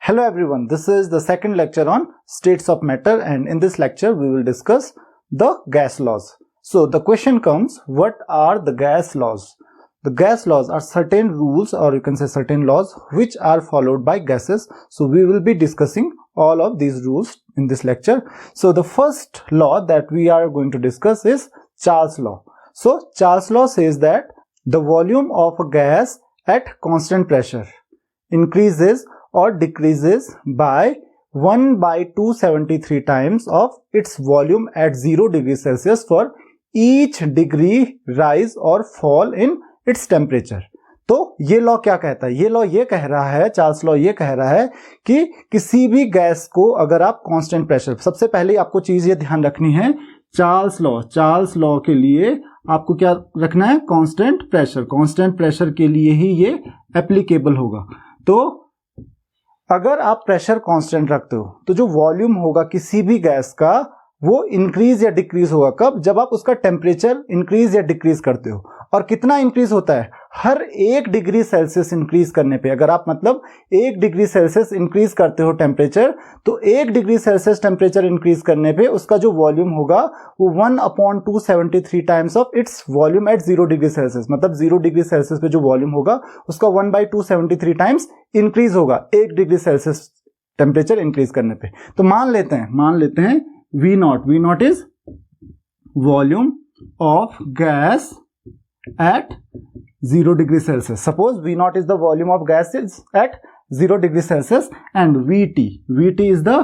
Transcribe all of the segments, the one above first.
Hello everyone, this is the second lecture on states of matter, and in this lecture we will discuss the gas laws. So the question comes, what are the gas laws? The gas laws are certain rules, or you can say certain laws, which are followed by gases. So we will be discussing all of these rules in this lecture. So the first law that we are going to discuss is Charles law. So Charles law says that the volume of a gas at constant pressure increases or decreases by 1/273 times of its volume at 0 degree Celsius for each degree rise or fall in its temperature. तो ये law क्या कहता है? ये law ये कह रहा है, चार्ल्स लॉ ये कह रहा है कि किसी भी गैस को अगर आप कांस्टेंट प्रेशर, सबसे पहले आपको चीज ये ध्यान रखनी है, चार्ल्स लॉ के लिए आपको क्या रखना है? Constant pressure. कांस्टेंट प्रेशर के लिए ही ये एप्लीकेबल होगा। तो अगर आप प्रेशर कांस्टेंट रखते हो तो जो वॉल्यूम होगा किसी भी गैस का वो इंक्रीज या डिक्रीज होगा। कब? जब आप उसका टेम्परेचर इंक्रीज या डिक्रीज करते हो। और कितना इंक्रीज होता है? हर 1 डिग्री सेल्सियस इंक्रीज करने पे, अगर आप मतलब 1 डिग्री सेल्सियस इंक्रीज करते हो टेम्परेचर, तो 1 डिग्री सेल्सियस टेम्परेचर इंक्रीज करने पे उसका जो वॉल्यूम होगा वो 1/273 times of its volume at 0 degree Celsius, मतलब 0 डिग्री सेल्सियस पे जो वॉल्यूम होगा उसका 1/273 टाइम्स इंक्रीज होगा 1 डिग्री सेल्सियस टेम्परेचर इंक्रीज करने पे। तो मान लेते हैं V naught is volume of gas at 0 degree Celsius. Suppose V naught is the volume of gas is at 0 degree Celsius, and VT is the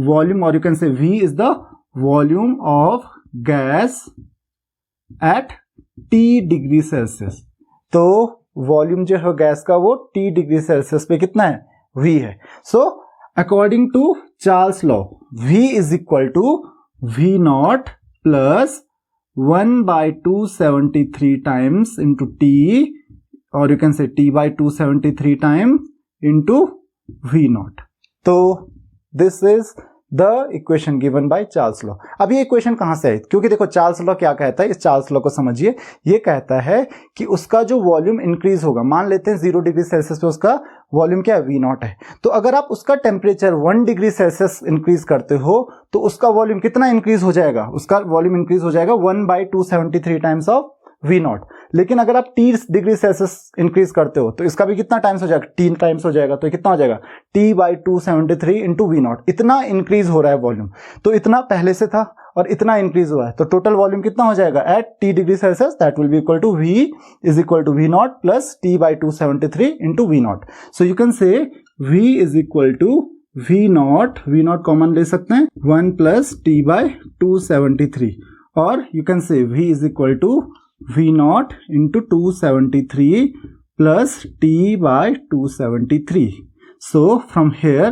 volume, or you can say V is the volume of gas at T degree Celsius. तो volume जो है gas का वो T degree Celsius पे कितना है? V है। So according to Charles law, V is equal to V naught plus 1/273 times into T, or you can say T/273 times into V naught. तो this is the equation given by Charles law. अब ये equation कहां से आई? क्योंकि देखो Charles law क्या कहता है, इस चार्ल्स लॉ को समझिए। ये कहता है कि उसका जो वॉल्यूम इंक्रीज होगा, मान लेते हैं 0 डिग्री सेल्सियस पे उसका वॉल्यूम क्या है? V naught है। तो अगर आप उसका टेम्परेचर 1 डिग्री सेल्सियस इंक्रीज करते हो तो उसका वॉल्यूम कितना इंक्रीज हो जाएगा? उसका वॉल्यूम इंक्रीज हो जाएगा 1/273 टाइम्स ऑफ V naught। लेकिन अगर आप 30 डिग्री सेल्सियस इंक्रीज करते हो तो इसका भी कितना टाइम्स हो जाएगा? 3 टाइम्स हो जाएगा। तो कितना हो जाएगा? T/273 into V naught। इतना इंक्रीज हो रहा है वॉल्यूम। तो इतना पहले से था और इतना इंक्रीज हुआ है, तो टोटल वॉल्यूम कितना हो जाएगा at T degree Celsius? That will be equal to V is equal to V naught plus T/273 into V naught। So you can say V is equal to V naught common ले सकते हैं, 1 plus T/273, और you can say V is equal to V naught into 273 plus T/273. So from here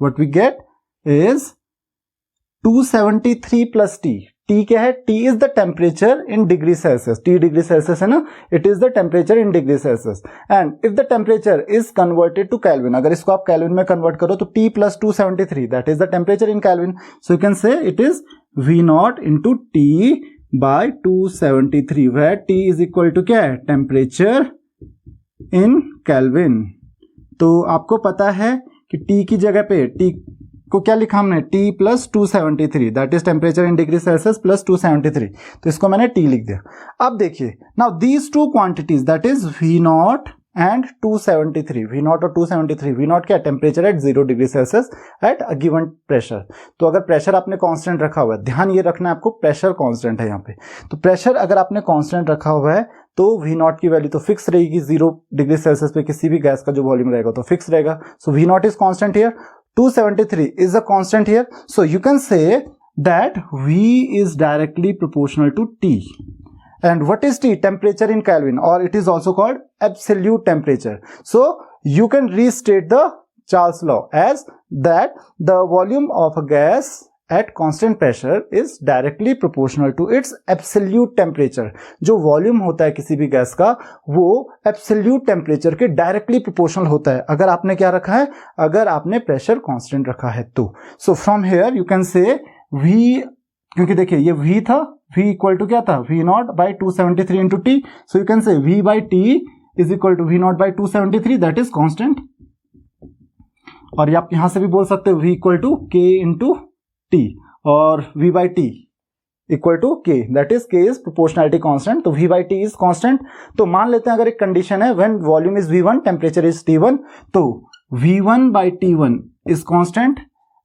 what we get is 273 plus T. T क्या है? T is the temperature in degree Celsius. T degree Celsius है ना, it is the temperature in degree Celsius. And if the temperature is converted to Kelvin, अगर इसको आप kelvin में convert करो तो T plus 273, that is the temperature in Kelvin. So you can say it is V naught into T/273, where T is equal to क्या है? Temperature in kelvin. तो आपको पता है कि T की जगह पे T को क्या लिखा हमने? T plus 273, that is temperature in degree Celsius plus 273। तो इसको मैंने T लिख दिया। अब देखिए, now these two quantities, that is V naught and 273, V naught और 273, V naught क्या है? Temperature at 0 degree Celsius at a given pressure. तो अगर प्रेशर आपने कांस्टेंट रखा हुआ है, ध्यान ये रखना है आपको, प्रेशर कांस्टेंट है यहाँ पे। तो प्रेशर अगर आपने कांस्टेंट रखा हुआ है तो V naught की वैल्यू तो फिक्स रहेगी। 0 डिग्री सेल्सियस पे किसी भी गैस का जो वॉल्यूम रहेगा तो फिक्स रहेगा। सो V naught is constant here, 273 is a constant here. So you can say that V is directly proportional to T. And what is T? Temperature in Kelvin, or it is also called absolute temperature. So you can restate the Charles law as that the volume of a gas at constant pressure is directly proportional to its absolute temperature. जो volume होता है किसी भी gas का वो absolute temperature के directly proportional होता है अगर आपने क्या रखा है? अगर आपने प्रेशर कांस्टेंट रखा है तो। So from here you can say V, क्योंकि देखिए ये V था, V इक्वल टू क्या था? V naught by 273 into T. So you can say V by T is equal to V naught by 273, that is constant. और ये आप यहां से भी बोल सकते हो v equal to k into T और v by T equal to k, that is k is proportionality constant, तो v by T is constant. तो मान लेते हैं अगर एक कंडीशन है when volume is v1 temperature is t1, तो v1 by t1 is constant,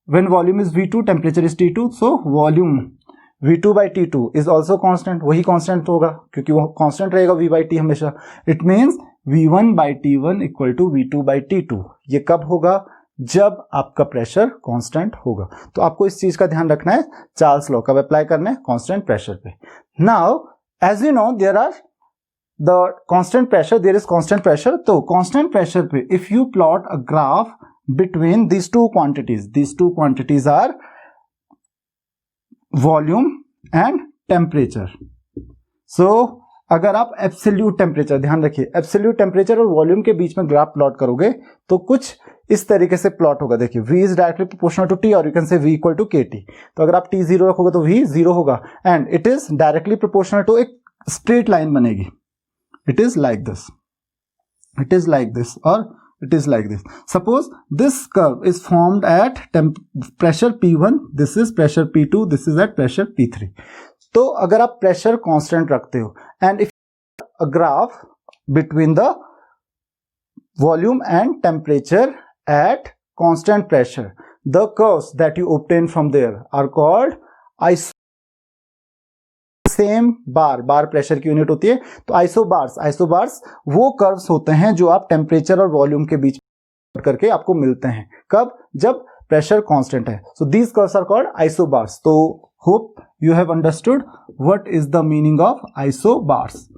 when volume is v2 temperature is t2, so volume v2 by t2 is also constant, वही constant होगा क्योंकि वो कांस्टेंट रहेगा v बाई टी हमेशा। It means v1 by t1 equal to v2 by t2। ये कब होगा? जब आपका प्रेशर कांस्टेंट होगा। तो आपको इस चीज का ध्यान रखना है, चार्ल्स लॉ कब अप्लाई करना है? कांस्टेंट प्रेशर पे। Now as you know there are the constant pressure, there is constant pressure. तो कांस्टेंट प्रेशर पे if you plot a graph between these two quantities are volume and temperature. So अगर आप absolute temperature, ध्यान रखिए absolute temperature और volume के बीच में ग्राफ प्लॉट करोगे तो कुछ इस तरीके से प्लॉट होगा। देखिए v is directly proportional to t और you can say v equal to kt। तो अगर आप t 0 रखोगे तो v 0 होगा and it is directly proportional to एक स्ट्रेट लाइन बनेगी। It is like this, it is like this और it is like this. Suppose this curve is formed at pressure P1, this is pressure P2, this is at pressure P3. तो अगर आप pressure constant रखते हो and if a graph between the volume and temperature at constant pressure, the curves that you obtain from there are called iso. Same bar pressure की unit होती है, तो isobars वो कर्व्स होते हैं जो आप टेम्परेचर और वॉल्यूम के बीच करके आपको मिलते हैं। कब? जब प्रेशर कांस्टेंट है। So these curves are called isobars. तो hope you have understood what is the meaning of isobars.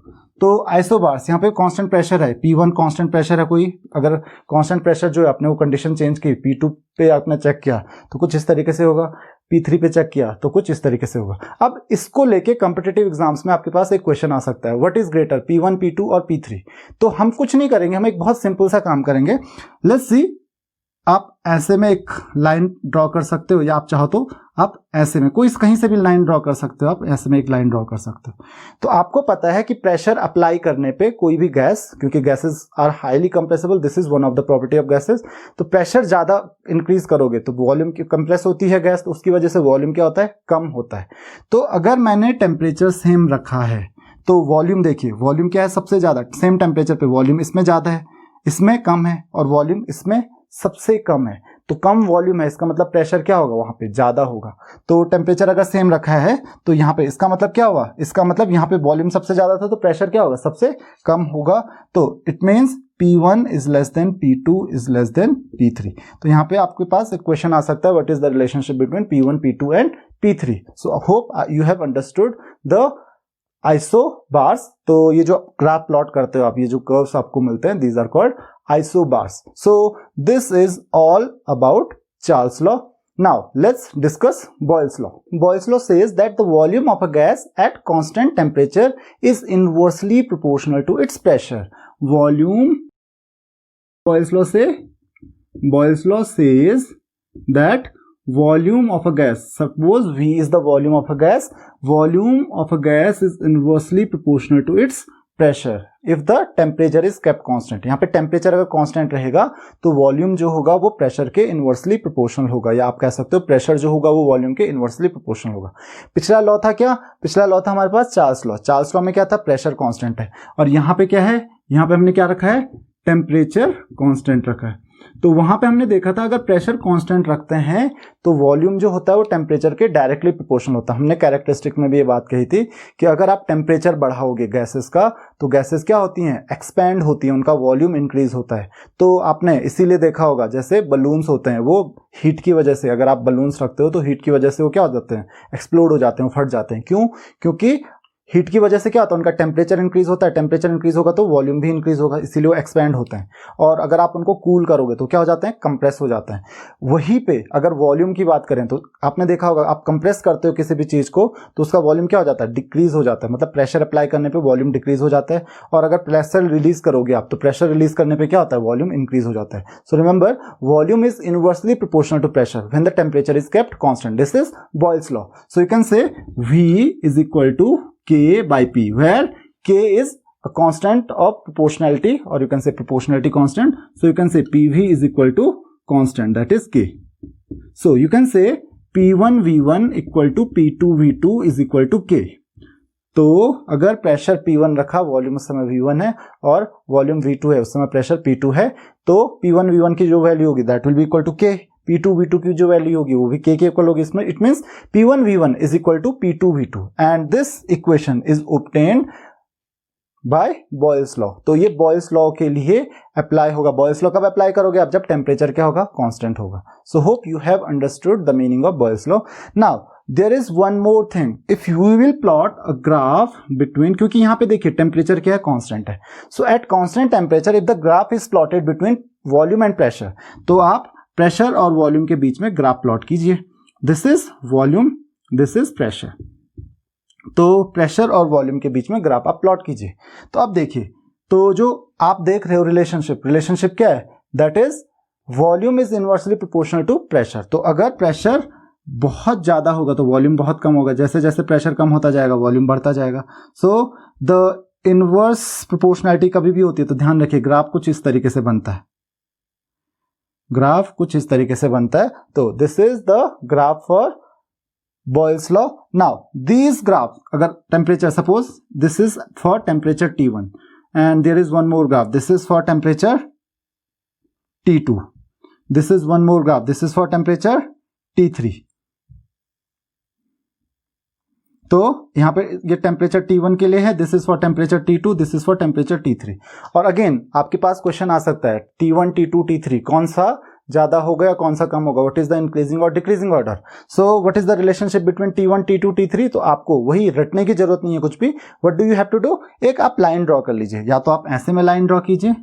तो आइसोबार्स यहाँ पे कांस्टेंट प्रेशर है, P1 कांस्टेंट प्रेशर है कोई, अगर कांस्टेंट प्रेशर जो है आपने वो कंडीशन चेंज की, P2 पे आपने चेक किया तो कुछ इस तरीके से होगा, P3 पे चेक किया तो कुछ इस तरीके से होगा। अब इसको लेके कॉम्पिटिटिव एग्जाम्स में आपके पास एक क्वेश्चन आ सकता है, what is greater P1, P2 और P3। तो हम कुछ नहीं करेंगे, हम एक बहुत सिंपल सा काम करेंगे। लेट्स सी, आप ऐसे में एक लाइन ड्रॉ कर सकते हो या आप चाहो तो आप ऐसे में कोई कहीं से भी लाइन ड्रॉ कर सकते हो, आप ऐसे में एक लाइन ड्रॉ कर सकते हो। तो आपको पता है कि प्रेशर अप्लाई करने पे कोई भी गैस, क्योंकि gases are highly compressible, this is one of the property of gases, तो प्रेशर ज्यादा इंक्रीज करोगे तो वॉल्यूम की कंप्रेस होती है गैस, तो उसकी वजह से वॉल्यूम क्या होता है? कम होता है। तो अगर मैंने टेम्परेचर सेम रखा है तो वॉल्यूम देखिए, वॉल्यूम क्या है? सबसे ज्यादा सेम टेम्परेचर पे वॉल्यूम इसमें ज्यादा है, इसमें कम है और वॉल्यूम इसमें सबसे कम है। तो कम वॉल्यूम है, इसका मतलब प्रेशर क्या होगा? वहां पे ज्यादा होगा। तो टेम्परेचर अगर सेम रखा है तो यहाँ पे इसका मतलब क्या हुआ? इसका मतलब यहाँ पे वॉल्यूम सबसे ज्यादा था तो प्रेशर क्या होगा? सबसे कम होगा। तो it means P1 is less than P2 is less than P3। तो यहाँ पे आपके पास एक क्वेश्चन आ सकता है, what is the relationship between P1, P2 and P3। So hope you have understood the isobars. तो ये जो ग्राफ प्लॉट करते हो आप, ये जो कर्व्स आपको मिलते हैं, these are called isobars. So this is all about Charles law. Now let's discuss Boyle's law. Boyle's law says that the volume of a gas at constant temperature is inversely proportional to its pressure. Volume, Boyle's law says that volume of a gas, suppose V is the volume of a gas, volume of a gas is inversely proportional to its pressure if the temperature is kept constant. यहाँ पे temperature अगर constant रहेगा तो volume जो होगा वो pressure के inversely proportional होगा, या आप कह सकते हो प्रेशर जो होगा वो वॉल्यूम के इनवर्सली प्रोपोर्शनल होगा। पिछला लॉ था क्या? पिछला लॉ था हमारे पास चार्ल्स लॉ। चार्ल्स लॉ में क्या था? प्रेशर कांस्टेंट है, और यहाँ पे क्या है? यहाँ पे हमने क्या रखा है? टेम्परेचर कांस्टेंट रखा है। तो वहां पे हमने देखा था अगर प्रेशर कांस्टेंट रखते हैं तो वॉल्यूम जो होता है वो टेम्परेचर के डायरेक्टली प्रोपोर्शनल होता है। हमने कैरेक्टरिस्टिक में भी ये बात कही थी कि अगर आप टेम्परेचर बढ़ाओगे गैसेस का तो गैसेस क्या होती हैं? एक्सपैंड होती हैं, उनका वॉल्यूम इंक्रीज होता है। तो आपने इसीलिए देखा होगा जैसे बलून्स होते हैं, वो हीट की वजह से, अगर आप बलून्स रखते हो तो हीट की वजह से वो क्या हो जाते हैं? एक्सप्लोड हो जाते हैं, फट जाते हैं। क्यों? क्योंकि हीट की वजह से क्या होता है? उनका टेम्परेचर इंक्रीज होता है, टेम्परेचर इंक्रीज होगा तो वॉल्यूम भी इंक्रीज होगा, इसीलिए वो एक्सपैंड होते हैं। और अगर आप उनको कूल करोगे तो क्या हो जाते हैं? कंप्रेस हो जाते हैं। वहीं पे अगर वॉल्यूम की बात करें तो आपने देखा होगा आप कंप्रेस करते हो किसी भी चीज को तो उसका वॉल्यूम क्या हो जाता है? डिक्रीज हो जाता है, मतलब प्रेशर अप्लाई करने पे वॉल्यूम डिक्रीज हो जाता है। और अगर प्रेशर रिलीज करोगे आप तो प्रेशर रिलीज करने पे क्या होता है? वॉल्यूम इंक्रीज हो जाता है। So remember, volume is inversely proportional to pressure when the temperature is kept constant. This is Boyle's law. So you can say V is equal to K by P, where K is a constant of proportionality, or you can say proportionality constant. So you can say PV is equal to constant, that is K. So you can say P1V1 equal to P2V2 is equal to K. तो अगर pressure P1 रखा, volume उस समय V1 है और volume V2 है, उस समय प्रेशर P2 है, तो P1V1 की जो वैल्यू होगी that will be equal to K. P2V2 की जो वैल्यू होगी वो भी K के इक्वल होगी. इसमें it means P1V1 is equal to P2V2 and this equation is obtained by Boyle's law. तो ये बॉयल्स लॉ के लिए अप्लाई होगा. बॉयल्स लॉ कब अप्लाई करोगे आप? जब टेम्परेचर क्या होगा? कांस्टेंट होगा. So hope you have understood the meaning of Boyle's law. Now there is one more thing. If you will plot a graph between, क्योंकि यहां पे देखिए टेम्परेचर क्या है? कांस्टेंट है. So at constant temperature if the graph is plotted between volume and pressure, तो आप pressure और वॉल्यूम के बीच में ग्राफ प्लॉट कीजिए. This is volume, this is pressure. तो प्रेशर और वॉल्यूम के बीच में ग्राफ आप प्लॉट कीजिए. तो अब देखिए, तो जो आप देख रहे हो रिलेशनशिप क्या है? That is volume is inversely proportional to pressure. तो अगर प्रेशर बहुत ज्यादा होगा तो वॉल्यूम बहुत कम होगा. जैसे जैसे प्रेशर कम होता जाएगा वॉल्यूम बढ़ता जाएगा. सो द इनवर्स प्रोपोर्शनैलिटी कभी भी होती है तो ध्यान रखिए ग्राफ कुछ इस तरीके से बनता है. ग्राफ कुछ इस तरीके से बनता है. तो this is the graph for Boyle's law. Now these graphs, अगर temperature, suppose this is for temperature T1 and there is one more graph, this is for temperature T2, this is one more graph, this is for temperature T3. तो यहां पे ये temperature T1 के लिए है, this is for temperature T2, this is for temperature T3. और again आपके पास question आ सकता है T1, T2, T3 कौन सा ज्यादा होगा या कौन सा कम होगा? व्हाट इज द इंक्रीजिंग और decreasing order? So what is the relationship between T1, T2, T3? तो आपको वही रटने की जरूरत नहीं है कुछ भी. What do you have to do? एक आप लाइन ड्रॉ कर लीजिए. या तो आप ऐसे में लाइन ड्रॉ कीजिए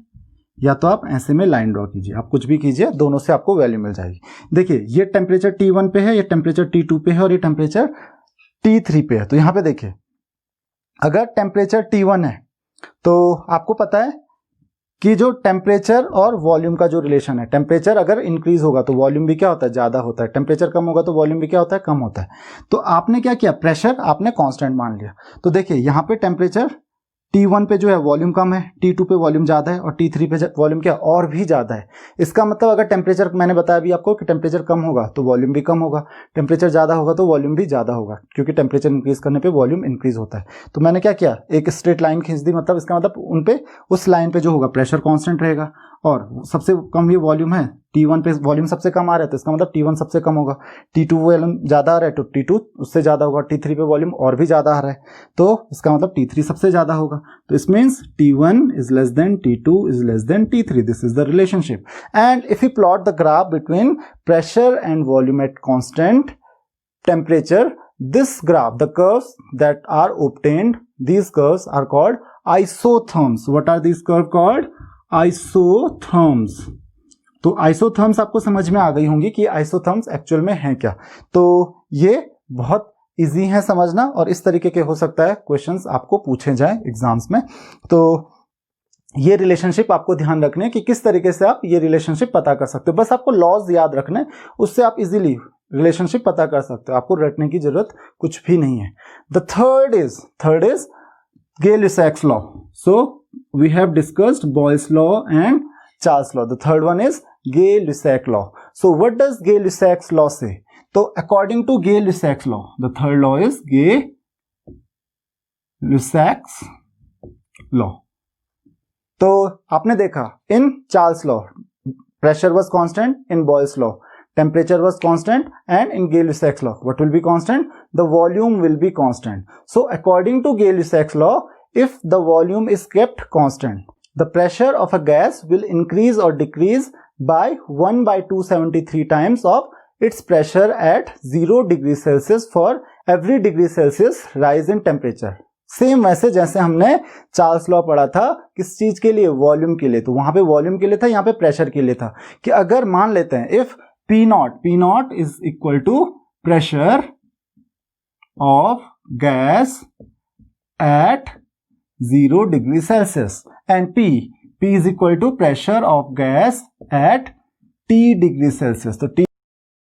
या तो आप ऐसे में लाइन ड्रॉ कीजिए. आप कुछ भी कीजिए, दोनों से आपको वैल्यू मिल जाएगी. देखिए ये टेम्परेचर T1 पे है, ये टेम्परेचर T2 पे है और ये टेम्परेचर T3 पे है. तो यहां पे देखिए अगर टेम्परेचर T1 है तो आपको पता है कि जो टेम्परेचर और वॉल्यूम का जो रिलेशन है, टेम्परेचर अगर इंक्रीज होगा तो वॉल्यूम भी क्या होता है? ज्यादा होता है. टेम्परेचर कम होगा तो वॉल्यूम भी क्या होता है? कम होता है. तो आपने क्या किया? प्रेशर आपने कांस्टेंट मान लिया. तो देखिए यहां पे टेम्परेचर T1 पे जो है वॉल्यूम कम है, T2 पे वॉल्यूम ज्यादा है और T3 पे वॉल्यूम क्या और भी ज्यादा है. इसका मतलब अगर टेम्परेचर, मैंने बताया अभी आपको कि टेम्परेचर कम होगा तो वॉल्यूम भी कम होगा, टेम्परेचर ज्यादा होगा तो वॉल्यूम भी ज्यादा होगा, क्योंकि टेम्परेचर इंक्रीज करने पे वॉल्यूम इंक्रीज होता है. तो मैंने क्या किया? एक स्ट्रेट लाइन खींच दी. मतलब इसका मतलब उन पे, उस लाइन पे जो होगा प्रेशर कांस्टेंट रहेगा और सबसे कम ये वॉल्यूम है. T1 पे वॉल्यूम सबसे कम आ रहा है तो इसका मतलब T1 सबसे कम होगा. T2 वॉल्यूम ज्यादा आ रहा है तो T2 उससे ज्यादा होगा. T3 पे वॉल्यूम और भी ज्यादा आ रहा है तो इसका मतलब T3 सबसे ज्यादा होगा. तो इस means T1 is less than T2 is less than T3. This is the relationship. And if you plot the graph between pressure and volume at constant temperature, this graph, the curves that are obtained, these curves are called isotherms. What are these curves called? Isotherms. तो isotherms आपको समझ में आ गई होंगी कि isotherms actual में है क्या. तो ये बहुत इजी है समझना और इस तरीके के हो सकता है क्वेश्चंस आपको पूछे जाए एग्जाम्स में. तो ये रिलेशनशिप आपको ध्यान रखने कि किस तरीके से आप ये रिलेशनशिप पता कर सकते हो. बस आपको लॉज याद रखने, उससे आप इजीली रिलेशनशिप पता कर सकते हो. आपको रटने की जरूरत कुछ भी नहीं है. The third is Gay-Lussac's law. So we have discussed Boyle's law and Charles law. The third one is Gay-Lussac law. So what does Gay-Lussac's law say? So according to Gay-Lussac's law, the third law is Gay-Lussac's law. तो आपने देखा in Charles law pressure was constant, in Boyle's law temperature was constant, and in Gay-Lussac's law what will be constant? The volume will be constant. So according to Gay-Lussac's law, if the volume is kept constant, the pressure of a gas will increase or decrease by 1/273 times of its pressure at 0 degree Celsius for every degree Celsius rise in temperature. Same वैसे जैसे हमने Charles law पढ़ा था किस चीज के लिए? Volume के लिए. तो वहां पे वॉल्यूम के लिए था, यहाँ पे प्रेशर के लिए था कि अगर मान लेते हैं if P naught is equal to pressure of gas at 0 degree Celsius and P is equal to pressure of gas at T degree Celsius. तो T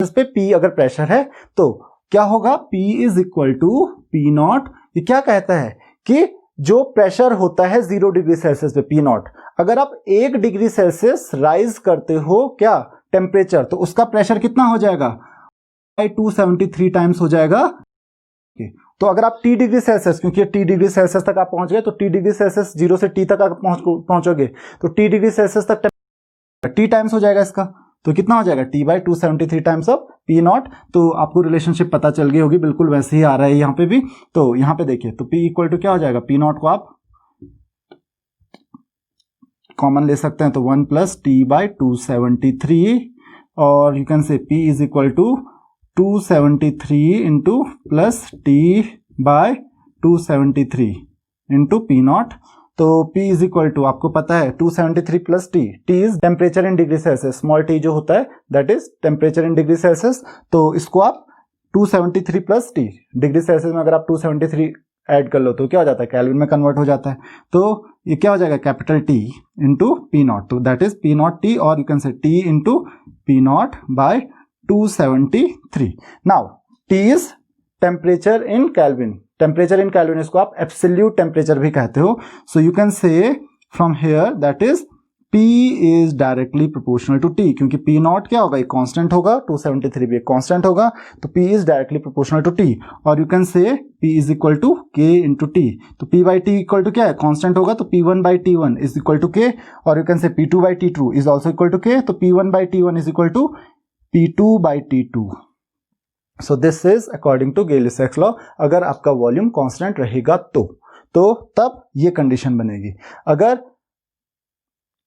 पे P अगर प्रेशर है तो क्या होगा? P is equal to P naught. ये क्या कहता है कि जो प्रेशर होता है 0 डिग्री सेल्सियस पे P naught, अगर आप 1 डिग्री सेल्सियस राइज करते हो क्या टेम्परेचर, तो उसका प्रेशर कितना हो जाएगा, 273 टाइम्स हो जाएगा। तो अगर आप T डिग्री सेल्सियस, क्योंकि T डिग्री सेल्सियस तक आप पहुंच गए, तो T डिग्री सेल्सियस 0 से T तक आप पहुंचोगे, तो T डिग्री सेल्सियस तक T टाइम्स हो जाएगा इसका, तो कितना हो जाएगा, T/273 times of P not. तो आपको रिलेशनशिप पता चल गई होगी, बिल्कुल वैसे ही आ रहा है यहाँ पे भी। तो यहाँ पे देखिए, तो P इक्वल टू क्या हो जाएगा, P नॉट को आप कॉमन ले सकते हैं, तो 1 + T/273, और you can say P is equal to 273 into plus T/273 into P not. तो P इज इक्वल टू आपको पता है 273 plus T is temperature in degree Celsius, small t जो होता है that is temperature in degree Celsius. तो इसको आप 273 प्लस T, डिग्री सेल्सियस में अगर आप 273 ऐड कर लो तो क्या हो जाता है, केल्विन में कन्वर्ट हो जाता है। तो ये क्या हो जाएगा, capital T into P not, तो that is P not T, और you can say T into P not by 273। Now T is temperature in kelvin, temperature in kelvin इसको आप एब्सोल्यूट टेम्परेचर भी कहते हो। So you can say from here that is P is directly proportional to T, क्योंकि P not क्या होगा, एक constant होगा, 273 भी एक कांस्टेंट होगा, तो P is directly proportional to T, और you can say P is equal to K into T। तो P/T इक्वल टू क्या है, कांस्टेंट होगा, तो P1/T1 is equal to K, और you can say P2/T2 is also equal to K, तो P1/T1 is equal to P2/T2। So this is according to Gay Lussac's law. अगर आपका volume constant रहेगा तो तब ये कंडीशन बनेगी। अगर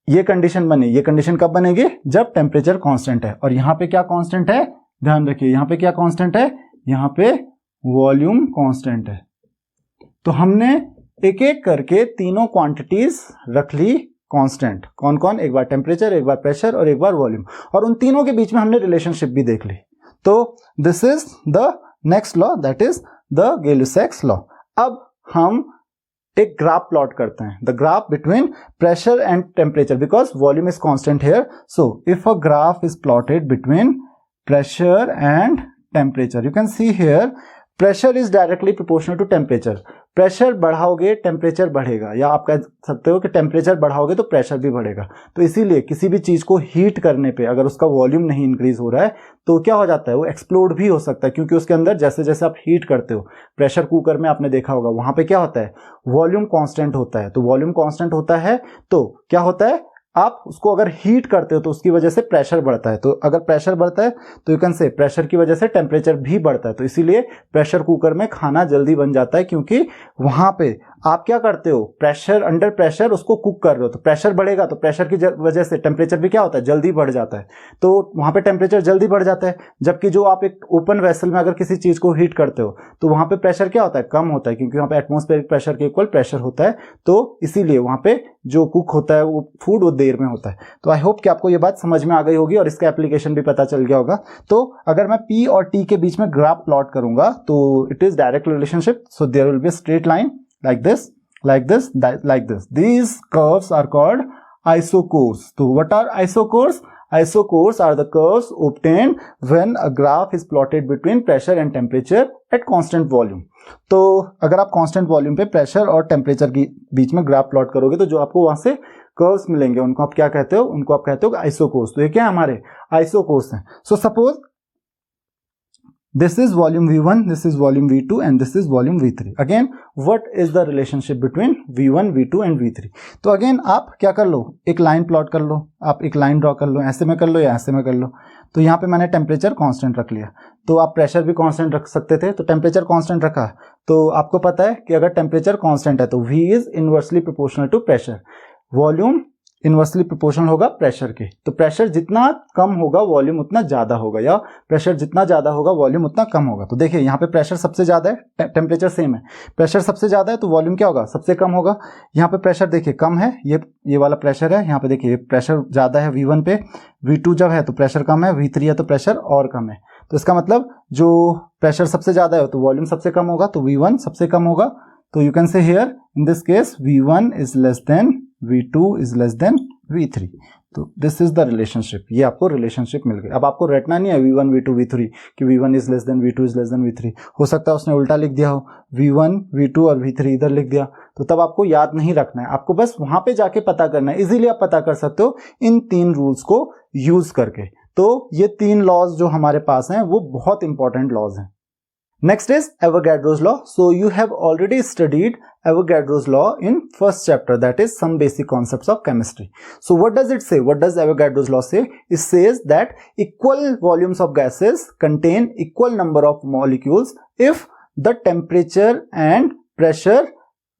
ये कंडीशन बने, ये कंडीशन कब बनेगी, जब टेम्परेचर कांस्टेंट है। और यहाँ पे क्या कांस्टेंट है, ध्यान रखिए, यहाँ पे क्या कांस्टेंट है, यहाँ पे वॉल्यूम कांस्टेंट है। तो हमने एक एक करके तीनों क्वांटिटीज रख ली कांस्टेंट, कौन कौन, एक बार टेम्परेचर, एक बार प्रेशर और एक बार वॉल्यूम, और उन तीनों के बीच में हमने रिलेशनशिप भी देख ली। तो this is the next law, that is the Gay Lussac's law. अब हम एक ग्राफ प्लॉट करते हैं, the graph between pressure and temperature, because volume is constant here. So if a graph is plotted between pressure and temperature, you can see here pressure is directly proportional to temperature. Pressure बढ़ाओगे temperature बढ़ेगा, या आप कह सकते हो कि temperature बढ़ाओगे तो pressure भी बढ़ेगा। तो इसीलिए किसी भी चीज को हीट करने पे अगर उसका वॉल्यूम नहीं इंक्रीज हो रहा है तो क्या हो जाता है, वो एक्सप्लोड भी हो सकता है, क्योंकि उसके अंदर जैसे जैसे आप हीट करते हो, प्रेशर कुकर में आपने देखा होगा, वहां पे क्या होता है, वॉल्यूम कांस्टेंट होता है। तो वॉल्यूम कांस्टेंट होता है तो क्या होता है, आप उसको अगर हीट करते हो तो उसकी वजह से प्रेशर बढ़ता है। तो अगर प्रेशर बढ़ता है तो यू कैन से प्रेशर की वजह से टेम्परेचर भी बढ़ता है। तो इसीलिए प्रेशर कुकर में खाना जल्दी बन जाता है, क्योंकि वहां पे आप क्या करते हो, प्रेशर, अंडर प्रेशर उसको कुक कर रहे हो, तो प्रेशर बढ़ेगा तो प्रेशर की वजह से टेम्परेचर भी क्या होता है, जल्दी बढ़ जाता है। तो वहां पे टेम्परेचर जल्दी बढ़ जाता है। जबकि जो आप एक ओपन वेसल में अगर किसी चीज को हीट करते हो तो वहां पे प्रेशर क्या होता है, कम होता है, क्योंकि वहां पे एटमॉस्फेरिक प्रेशर के इक्वल प्रेशर होता है। तो इसीलिए वहां पे जो कुक होता है वो फूड वो देर में होता है। तो आई होप कि आपको ये बात समझ में आ गई होगी और इसका एप्लीकेशन भी पता चल गया होगा। तो अगर मैं P और T के बीच में ग्राफ प्लॉट करूंगा तो it is direct relationship. So there will be straight line like this, like this, like this. These curves are called isochores. So what are isochores? Isochores are the curves obtained when a graph is plotted between pressure and temperature at constant volume. तो अगर आप constant volume पे pressure और temperature के बीच में graph plot करोगे तो जो आपको वहां से कर्व्स मिलेंगे उनको आप क्या कहते हो, उनको आप कहते हो आइसोकोर्स। तो ये क्या है, हमारे आइसोकोर्स हैं। So suppose this is volume V1, this is volume V2 and this is volume V3. Again, what is the relationship between V1, V2 and V3? तो again आप क्या कर लो, एक लाइन प्लॉट कर लो, आप एक लाइन ड्रॉ कर लो, ऐसे में कर लो या ऐसे में कर लो। तो यहाँ पे मैंने टेम्परेचर कांस्टेंट रख लिया, तो आप प्रेशर भी कांस्टेंट रख सकते थे, तो टेम्परेचर कांस्टेंट रखा। तो आपको पता है कि अगर टेम्परेचर कांस्टेंट है तो V is inversely proportional to pressure, volume inversely proportional होगा प्रेशर के। तो प्रेशर जितना कम होगा वॉल्यूम उतना ज्यादा होगा, या प्रेशर जितना ज्यादा होगा वॉल्यूम उतना कम होगा। तो देखिए यहाँ पे प्रेशर सबसे ज्यादा है, टेम्परेचर सेम है, प्रेशर सबसे ज्यादा है तो वॉल्यूम क्या होगा, सबसे कम होगा। यहाँ पे प्रेशर देखिए कम है, ये वाला प्रेशर है, यहाँ पे देखिए प्रेशर ज्यादा है V1 पे, V2 जब है तो प्रेशर कम है, V3 है तो प्रेशर और कम है। तो इसका मतलब जो प्रेशर सबसे ज्यादा है तो वॉल्यूम सबसे कम होगा, तो V1 सबसे कम होगा। तो यू कैन से here in this case V1 is less than V2 is less than V3। तो दिस इज द रिलेशनशिप, ये आपको रिलेशनशिप मिल गई। अब आपको रटना नहीं है V1, V2, V3 कि V1 is less than V2 is less than V3। हो सकता है उसने उल्टा लिख दिया हो, V1, V2 और V3 इधर लिख दिया, तो तब आपको याद नहीं रखना है, आपको बस वहां पे जाके पता करना है। इजीली आप पता कर सकते हो इन तीन रूल्स को यूज करके। तो ये 3 लॉज जो हमारे पास हैं वो बहुत इंपॉर्टेंट लॉज हैं। Next is Avogadro's law. So you have already studied Avogadro's law in first chapter, that is some basic concepts of chemistry. So what does it say? What does Avogadro's law say? It says that equal volumes of gases contain equal number of molecules if the temperature and pressure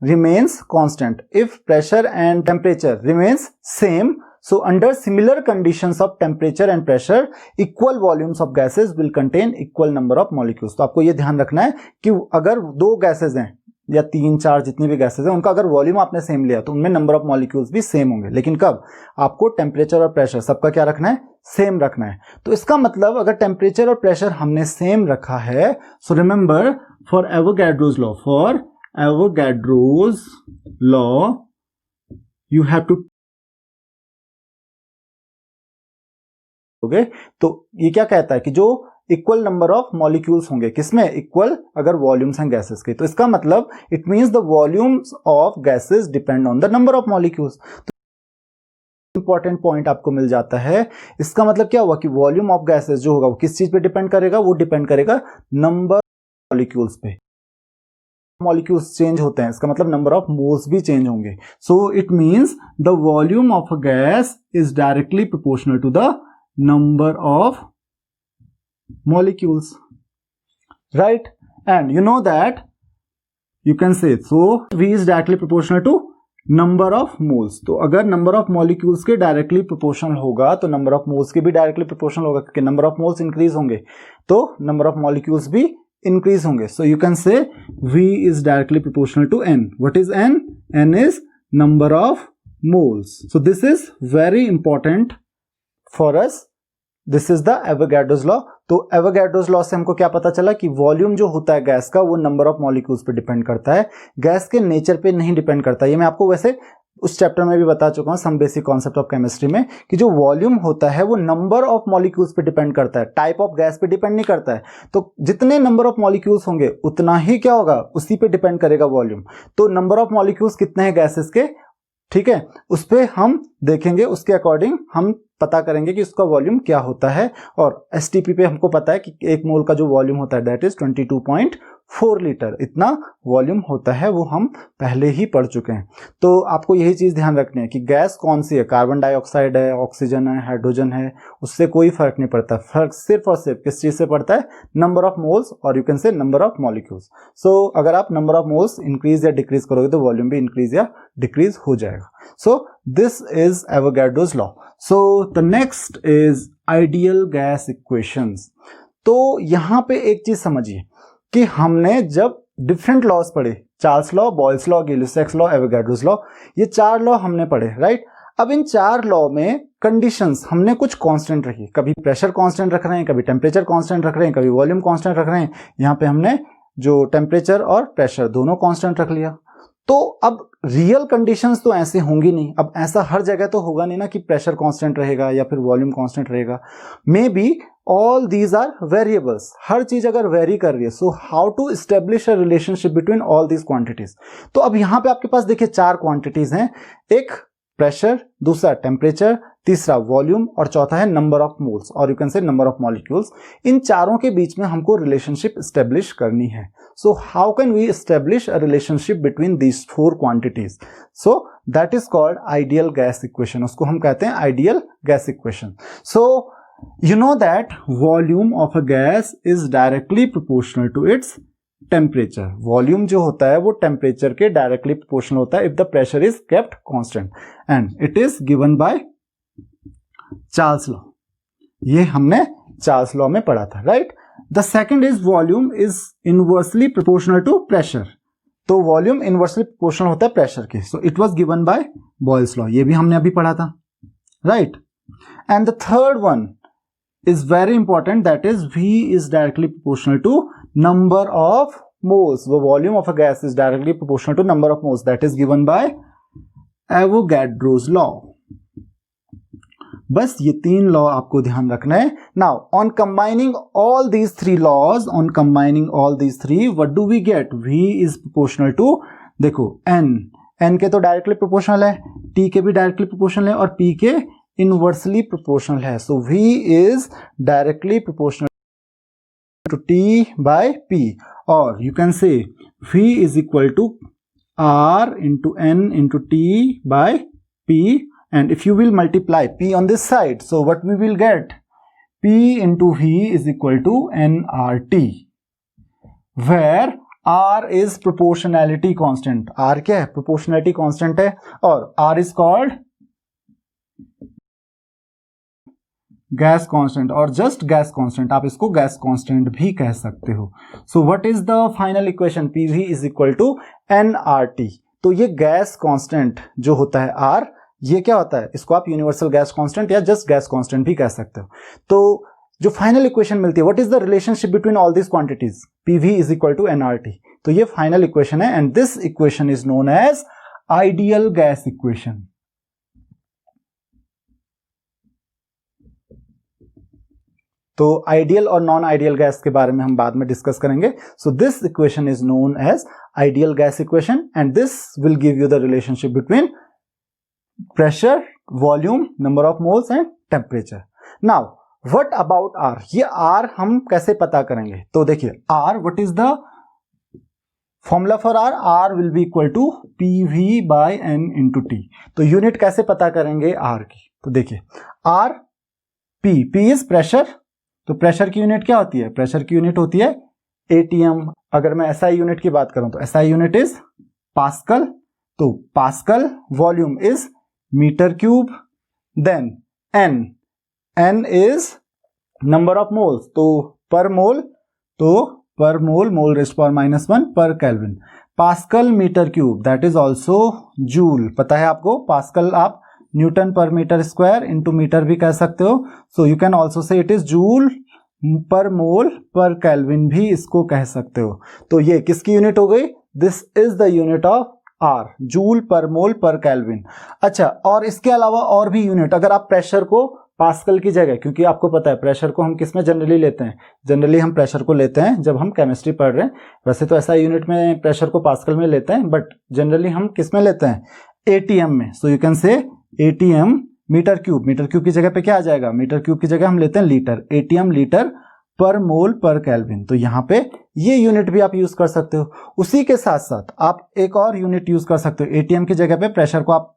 remains constant. If pressure and temperature remains same, so under similar conditions of temperature and pressure, equal volumes of gases will contain equal number of molecules. तो आपको ये ध्यान रखना है कि अगर 2 gases हैं या 3, 4 जितनी भी गैसेज हैं, उनका अगर वॉल्यूम आपने सेम लिया तो उनमें नंबर ऑफ मॉलिक्यूल्स भी सेम होंगे। लेकिन कब? आपको टेम्परेचर और प्रेशर सबका क्या रखना है? सेम रखना है। तो इसका मतलब अगर टेम्परेचर और प्रेशर हमने सेम रखा है, so remember for Avogadro's law you have to तो ये क्या कहता है कि जो इक्वल नंबर ऑफ मॉलिक्यूल्स होंगे, किसमें? इक्वल अगर वॉल्यूम्स हैं गैसेस के, तो इसका मतलब it means the volumes of gases depend on the number of molecules. तो इंपॉर्टेंट पॉइंट आपको मिल जाता है। इसका मतलब क्या हुआ कि वॉल्यूम ऑफ गैसेस जो होगा वो किस चीज पे डिपेंड करेगा? वो डिपेंड करेगा नंबर ऑफ मॉलिक्यूल्स पे। मॉलिक्यूल्स चेंज होते हैं, इसका मतलब नंबर ऑफ मोल्स भी चेंज होंगे। So it means the volume of a gas is directly proportional to the number of molecules, right? And you know that you can say so V is directly proportional to number of moles. तो अगर number of molecules के directly proportional होगा तो number of moles के भी directly proportional होगा, क्योंकि number of moles increase होंगे तो number of molecules भी increase होंगे. So you can say V is directly proportional to N. What is N? N is number of moles. So this is very important for us. This is the Avogadro's law. तो Avogadro's law से हमको क्या पता चला कि volume जो होता है गैस का वो नंबर ऑफ मॉलिक्यूल्स पे डिपेंड करता है, गैस के नेचर पे नहीं डिपेंड करता। ये मैं आपको वैसे उस चैप्टर में भी बता चुका हूं, some basic concept of chemistry में, कि जो वॉल्यूम होता है वो नंबर ऑफ मॉलिक्यूल्स पे डिपेंड करता है, टाइप ऑफ गैस पे डिपेंड नहीं करता है। तो जितने नंबर ऑफ मॉलिक्यूल्स होंगे उतना ही क्या होगा, उसी पे डिपेंड करेगा वॉल्यूम। तो नंबर ऑफ मॉलिक्यूल्स कितने हैं गैसेस के, ठीक है, उस पे हम देखेंगे, उसके अकॉर्डिंग हम पता करेंगे कि उसका वॉल्यूम क्या होता है। और एसटीपी पे हमको पता है कि 1 मोल का जो वॉल्यूम होता है दैट इज 22.4 लीटर, इतना वॉल्यूम होता है, वो हम पहले ही पढ़ चुके हैं। तो आपको यही चीज ध्यान रखनी है कि गैस कौन सी है, कार्बन डाइऑक्साइड है, ऑक्सीजन है, हाइड्रोजन है, उससे कोई फर्क नहीं पड़ता। फर्क सिर्फ और सिर्फ किस चीज से पड़ता है, नंबर ऑफ मोल्स और you can say number of molecules. So अगर आप नंबर ऑफ मोल्स इंक्रीज या डिक्रीज करोगे तो वॉल्यूम भी इंक्रीज या डिक्रीज हो जाएगा। So this is Avogadro's law. So the next is ideal gas equations. तो यहां पे एक चीज समझिए कि हमने जब डिफरेंट लॉज पढ़े, Charles law, Boyle's law, Gay Lussac's law, Avogadro's law, ये 4 लॉ हमने पढ़े, राइट। अब इन 4 लॉ में कंडीशंस हमने कुछ कांस्टेंट रखी, कभी प्रेशर कांस्टेंट रख रहे हैं, कभी टेम्परेचर कांस्टेंट रख रहे हैं, कभी वॉल्यूम कांस्टेंट रख रहे हैं। यहाँ पे हमने जो टेम्परेचर और प्रेशर दोनों कांस्टेंट रख लिया। तो अब रियल कंडीशंस तो ऐसे होंगी नहीं। अब ऐसा हर जगह तो होगा नहीं ना कि प्रेशर कांस्टेंट रहेगा या फिर वॉल्यूम कांस्टेंट रहेगा। May be all these are variables, हर चीज अगर वेरी कर रही है, so how to establish a relationship between all these quantities. तो अब यहां पे आपके पास देखिए 4 क्वांटिटीज हैं, एक प्रेशर, दूसरा टेम्परेचर, तीसरा वॉल्यूम और चौथा है नंबर ऑफ मोल्स और you can say number of molecules. इन चारों के बीच में हमको रिलेशनशिप एस्टेब्लिश करनी है। So how can we establish a relationship between these 4 quantities? So that is called ideal gas equation, उसको हम कहते हैं ideal gas equation. So you know that volume of a gas is directly proportional to its temperature. Volume जो होता है वो temperature के directly proportional होता है if the pressure is kept constant and it is given by Charles law. ये हमने Charles law में पढ़ा था, right. The second is volume is inversely proportional to pressure. तो वॉल्यूम इनवर्सली प्रोपोर्शनल होता है प्रेशर के, so it was given by Boyle's law, ये भी हमने अभी पढ़ा था, right. And the third one is very important, that is V is directly proportional to number of moles. The volume of a gas is directly proportional to number of moles, that is given by Avogadro's law. बस ये 3 law आपको ध्यान रखना है। Now on combining all these 3 laws, on combining all these 3, what do we get? V is proportional to, देखो N के तो directly proportional है, T के भी डायरेक्टली प्रोपोर्शनल है और P के इनवर्सली प्रोपोर्शनल है, so V is directly proportional to T by P, और you can say V is equal to R into N into T by P, and if you will multiply P on this side, so what we will get? P into V is equal to nRT, where R is proportionality constant. R क्या है? Proportionality constant है, और R is called gas constant, और just gas constant, आप इसको gas constant भी कह सकते हो. So what is the final equation? PV is equal to nRT. तो ये गैस कांस्टेंट जो होता है R, ये क्या होता है? इसको आप यूनिवर्सल गैस कांस्टेंट या जस्ट गैस कांस्टेंट भी कह सकते हो. तो जो फाइनल इक्वेशन मिलती है, what is the relationship between all this quantities? PV is equal to nRT. तो ये फाइनल इक्वेशन है, and this equation is known as ideal gas equation. तो आइडियल और नॉन आइडियल गैस के बारे में हम बाद में डिस्कस करेंगे. So this equation is known as ideal gas equation, and this will give you the relationship between pressure, volume, number of moles and temperature. Now what about R? ये R हम कैसे पता करेंगे? तो देखिए R, what is the formula for R? R will be equal to PV by N into T. तो unit कैसे पता करेंगे R की? तो देखिए R, P इज प्रेशर. तो प्रेशर की यूनिट क्या होती है? प्रेशर की यूनिट होती है ATM. अगर मैं SI यूनिट की बात करूं तो SI यूनिट इज पास्कल. तो pascal. Volume is metre cube. Then N is number of moles, तो पर मोल, तो per mole, mole raised power -1 per kelvin. Pascal metre cube, that is also joule. पता है आपको, पास्कल आप Newton पर metre square into metre भी कह सकते हो. So you can also say it is joule per mole पर केल्विन भी इसको कह सकते हो. तो ये किसकी यूनिट हो गई? This is the unit of R, joule per mole पर केल्विन. अच्छा, और इसके अलावा और भी यूनिट, अगर आप प्रेशर को पास्कल की जगह, क्योंकि आपको पता है प्रेशर को हम किस में जनरली लेते हैं? जनरली हम प्रेशर को लेते हैं जब हम केमिस्ट्री पढ़ रहे हैं. वैसे तो ऐसा यूनिट में प्रेशर को पास्कल में लेते हैं, बट जनरली हम किस में लेते हैं? ATM में. So you can say ATM metre cube. Metre cube की जगह पे क्या आ जाएगा? मीटर क्यूब की जगह हम लेते हैं litre. ATM litre per mole पर केल्विन. तो यहाँ पे ये यूनिट भी आप यूज कर सकते हो. उसी के साथ साथ आप एक और यूनिट यूज कर सकते हो. ATM की जगह पे प्रेशर को आप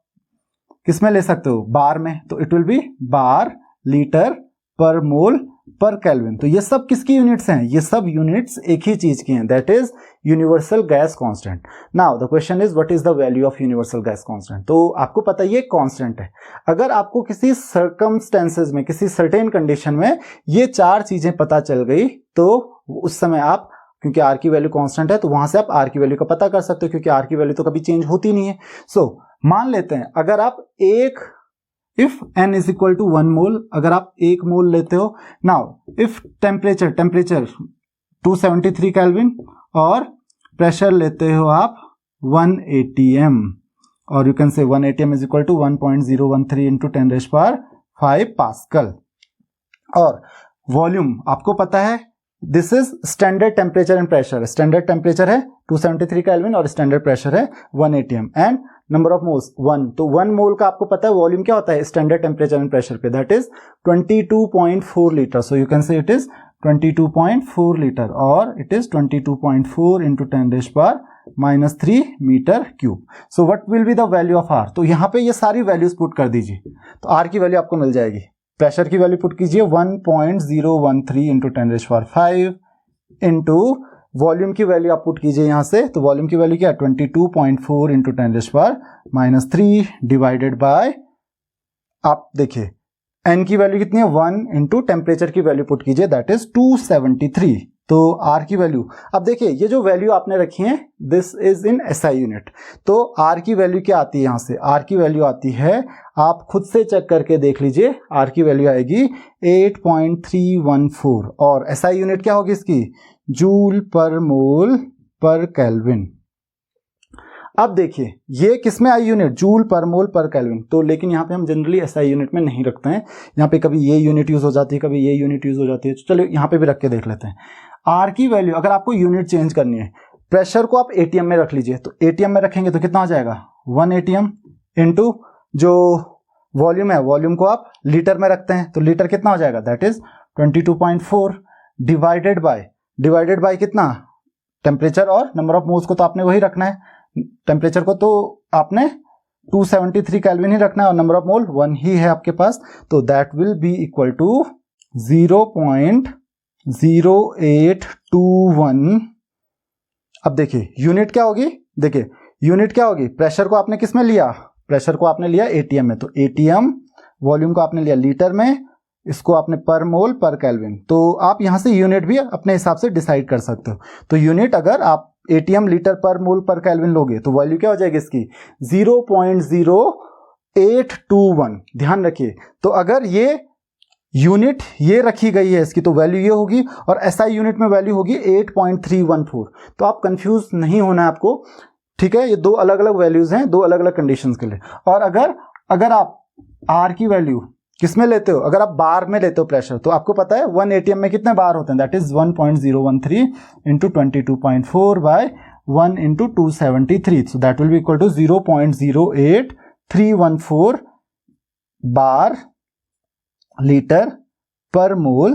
किस में ले सकते हो? बार में. तो it will be bar litre per mole पर केल्विन. तो ये सब किसकी यूनिट्स हैं? ये सब यूनिट्स एक ही चीज की हैं, that is universal gas constant. Now the question is what is the value of universal gas constant? तो आपको पता है ये कांस्टेंट है. अगर आपको किसी सर्कमस्टेंसेस में, किसी सर्टेन कंडीशन में ये चार चीजें पता चल गई, तो उस समय आप, क्योंकि R की वैल्यू कांस्टेंट है, तो वहां से आप R की वैल्यू का पता कर सकते हो, क्योंकि R की वैल्यू तो कभी चेंज होती नहीं है. सो मान लेते हैं अगर आप if N is equal to 1 mole, अगर आप 1 मोल लेते हो. नाउ इफ टेम्परेचर 273 केल्विन और प्रेशर लेते हो आप 1 ATM, और you can say 1 ATM is equal to 1.013 into 10⁵ pascal. और वॉल्यूम आपको पता है, this is standard temperature and pressure. Standard temperature है 273 केल्विन और स्टैंडर्ड प्रेशर है 1 ATM, and number of moles 1. तो 1 मोल का आपको पता है वॉल्यूम क्या होता है स्टैंडर्ड टेम्परेचर एंड प्रेशर पे? That is 22.4 litre. So you can say it is 22.4 litre, और it is 22.4 into 10⁻³ metre cube. So what will be the value of R? तो यहाँ पे ये सारी वैल्यूज पुट कर दीजिए, तो R की वैल्यू आपको मिल जाएगी. प्रेशर की वैल्यू पुट कीजिए 1.013 इंटू 10⁵ इंटू वॉल्यूम की वैल्यू आप पुट कीजिए यहां से. तो वॉल्यूम की वैल्यू क्या है? 22.4 इंटू 10⁻³ डिवाइडेड बाय, आप देखिए N की वैल्यू कितनी है? 1 इंटू टेम्परेचर की वैल्यू पुट कीजिए, दैट इज 273. तो R की वैल्यू, अब देखिए ये जो वैल्यू आपने रखी है, this is in SI unit. तो R की वैल्यू क्या आती है? यहां से R की वैल्यू आती है, आप खुद से चेक करके देख लीजिए, R की वैल्यू आएगी 8.314, और SI यूनिट क्या होगी इसकी? जूल पर मोल पर केल्विन. अब देखिए ये किसमें I unit? Joule per mole पर केल्विन. तो लेकिन यहाँ पे हम जनरली SI यूनिट में नहीं रखते हैं. यहाँ पे कभी ये यूनिट यूज हो जाती है, कभी ये यूनिट यूज हो जाती है. चलो यहाँ पे भी रख के देख लेते हैं. R की वैल्यू, अगर आपको यूनिट चेंज करनी है, प्रेशर को आप ATM में रख लीजिए. तो ATM में रखेंगे तो कितना हो जाएगा? 1 ATM इंटू जो वॉल्यूम है, वॉल्यूम को आप लीटर में रखते हैं, तो लीटर कितना हो जाएगा, दैट इज 22.4 डिवाइडेड बाय कितना, टेम्परेचर और नंबर ऑफ मोल्स को तो आपने वही रखना है, टेम्परेचर को तो आपने 273 केल्विन ही रखना है और नंबर ऑफ मोल 1 ही है आपके पास, तो that will be equal to 0.0821। अब देखिए यूनिट क्या होगी, देखिए यूनिट क्या होगी, प्रेशर को आपने किस में लिया, प्रेशर को आपने लिया एटीएम में, तो एटीएम, वॉल्यूम को आपने लिया लीटर में, इसको आपने पर मोल पर केल्विन, तो आप यहां से यूनिट भी अपने हिसाब से डिसाइड कर सकते हो। तो यूनिट अगर आप एटीएम लीटर पर मोल पर केल्विन लोगे तो वैल्यू क्या हो जाएगी इसकी 0.0821। ध्यान रखिए, तो अगर ये यूनिट ये रखी गई है इसकी तो वैल्यू ये होगी और एसआई यूनिट में वैल्यू होगी 8.314। तो आप कंफ्यूज नहीं होना है आपको, ठीक है, ये दो अलग अलग वैल्यूज हैं, दो अलग अलग कंडीशंस के लिए। और अगर आप आर की वैल्यू किस में लेते हो, अगर आप बार में लेते हो प्रेशर, तो आपको पता है 1 एटीएम में कितने बार होते हैं, that is 1.013 into 22.4 by 1 into 273, so that will be equal to 0.08314 bar litre per mole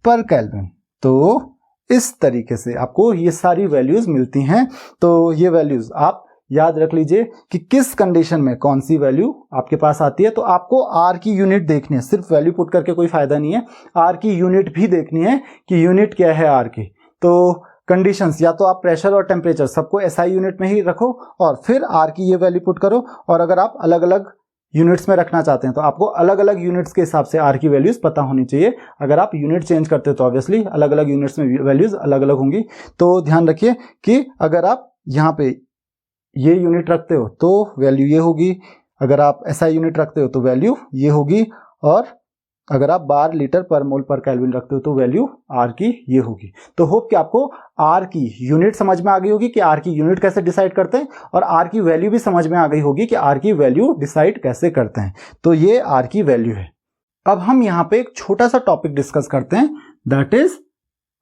पर केल्विन। तो इस तरीके से आपको ये सारी वैल्यूज मिलती हैं। तो ये वैल्यूज आप याद रख लीजिए कि किस कंडीशन में कौन सी वैल्यू आपके पास आती है। तो आपको आर की यूनिट देखनी है, सिर्फ वैल्यू पुट करके कोई फायदा नहीं है, आर की यूनिट भी देखनी है कि यूनिट क्या है आर की। तो कंडीशंस, या तो आप प्रेशर और टेम्परेचर सबको एसआई यूनिट में ही रखो और फिर आर की ये वैल्यू पुट करो, और अगर आप अलग अलग यूनिट्स में रखना चाहते हैं तो आपको अलग अलग यूनिट्स के हिसाब से आर की वैल्यूज पता होनी चाहिए। अगर आप यूनिट चेंज करते हो तो ऑब्वियसली अलग अलग यूनिट्स में वैल्यूज अलग अलग होंगी। तो ध्यान रखिए कि अगर आप यहाँ पे ये यूनिट रखते हो तो वैल्यू ये होगी, अगर आप एसआई यूनिट रखते हो तो वैल्यू ये होगी, और अगर आप बार लीटर पर मोल पर केल्विन रखते हो तो वैल्यू आर की ये होगी। तो होप कि आपको आर की यूनिट समझ में आ गई होगी कि आर की यूनिट कैसे डिसाइड करते हैं, और आर की वैल्यू भी समझ में आ गई होगी कि आर की वैल्यू डिसाइड कैसे करते हैं। तो ये आर की वैल्यू है। अब हम यहाँ पे एक छोटा सा टॉपिक डिस्कस करते हैं, that is